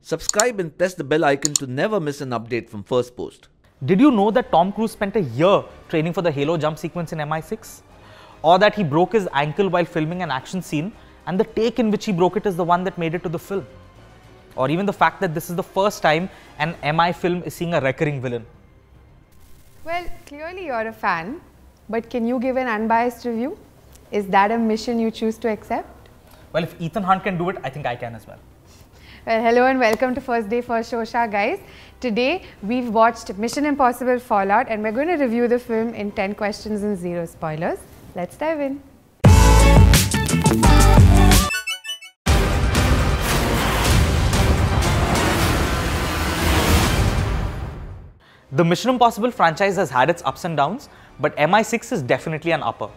Subscribe and press the bell icon to never miss an update from First Post. Did you know that Tom Cruise spent a year training for the Halo jump sequence in MI6? Or that he broke his ankle while filming an action scene and the take in which he broke it is the one that made it to the film? Or even the fact that this is the first time an MI film is seeing a recurring villain? Well, clearly you're a fan, but can you give an unbiased review? Is that a mission you choose to accept? Well, if Ethan Hunt can do it, I think I can as well. Well, hello and welcome to First Day First Shosha, guys. Today we've watched Mission Impossible Fallout and we're going to review the film in 10 questions and 0 spoilers. Let's dive in. The Mission Impossible franchise has had its ups and downs, but MI6 is definitely an upper.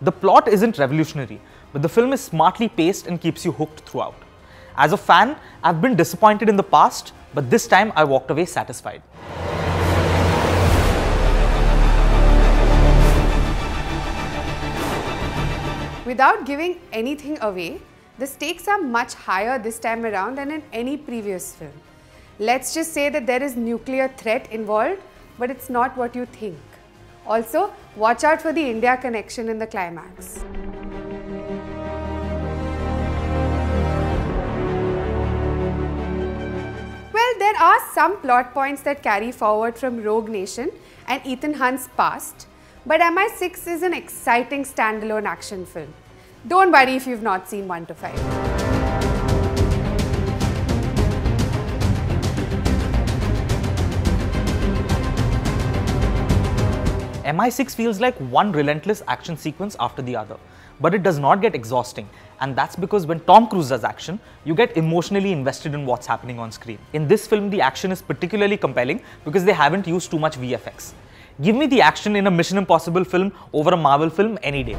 The plot isn't revolutionary, but the film is smartly paced and keeps you hooked throughout. As a fan, I've been disappointed in the past, but this time I walked away satisfied. Without giving anything away, the stakes are much higher this time around than in any previous film. Let's just say that there is nuclear threat involved, but it's not what you think. Also, watch out for the India connection in the climax. Well, there are some plot points that carry forward from Rogue Nation and Ethan Hunt's past, but MI6 is an exciting standalone action film. Don't worry if you've not seen 1 to 5. MI6 feels like one relentless action sequence after the other, but it does not get exhausting, and that's because when Tom Cruise does action, you get emotionally invested in what's happening on screen. In this film, the action is particularly compelling because they haven't used too much VFX. Give me the action in a Mission Impossible film over a Marvel film any day.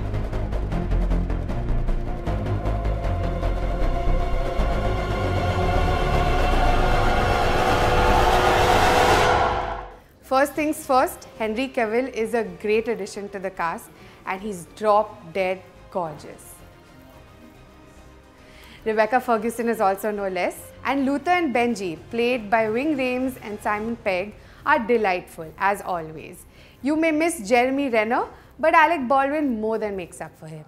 First things first, Henry Cavill is a great addition to the cast and he's drop-dead gorgeous. Rebecca Ferguson is also no less, and Luther and Benji, played by Ving Rhames and Simon Pegg, are delightful as always. You may miss Jeremy Renner, but Alec Baldwin more than makes up for him.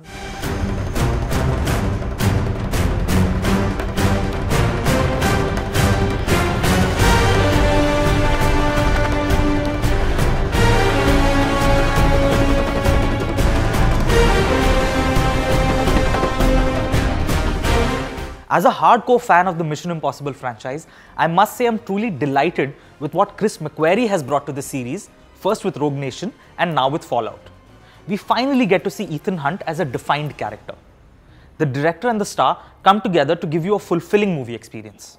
As a hardcore fan of the Mission Impossible franchise, I must say I'm truly delighted with what Chris McQuarrie has brought to the series, first with Rogue Nation and now with Fallout. We finally get to see Ethan Hunt as a defined character. The director and the star come together to give you a fulfilling movie experience.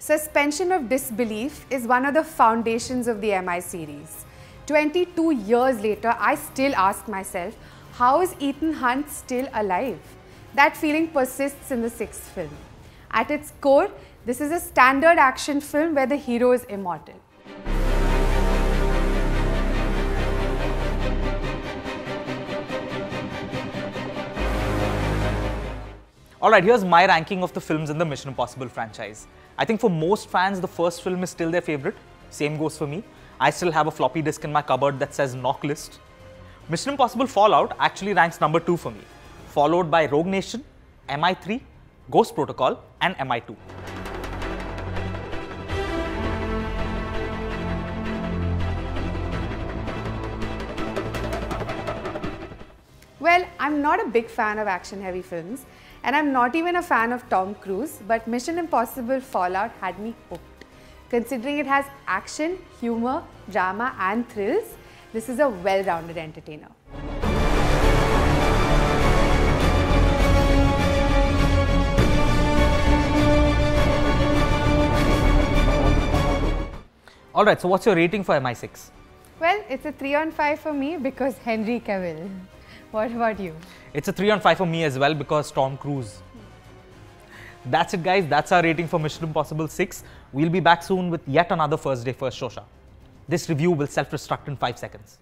Suspension of disbelief is one of the foundations of the MI series. 22 years later, I still ask myself, how is Ethan Hunt still alive? That feeling persists in the 6th film. At its core, this is a standard action film where the hero is immortal. Alright, here's my ranking of the films in the Mission Impossible franchise. I think for most fans, the first film is still their favorite. Same goes for me. I still have a floppy disk in my cupboard that says knock list. Mission Impossible Fallout actually ranks number 2 for me, followed by Rogue Nation, MI3, Ghost Protocol and MI2. Well, I'm not a big fan of action-heavy films, and I'm not even a fan of Tom Cruise, but Mission Impossible Fallout had me hooked. Considering it has action, humor, drama and thrills, this is a well-rounded entertainer. Alright, so what's your rating for MI6? Well, it's a 3 on 5 for me because Henry Cavill. What about you? It's a 3 on 5 for me as well because Tom Cruise. That's it guys, that's our rating for Mission Impossible 6. We'll be back soon with yet another First Day First Shosha. This review will self-destruct in 5 seconds.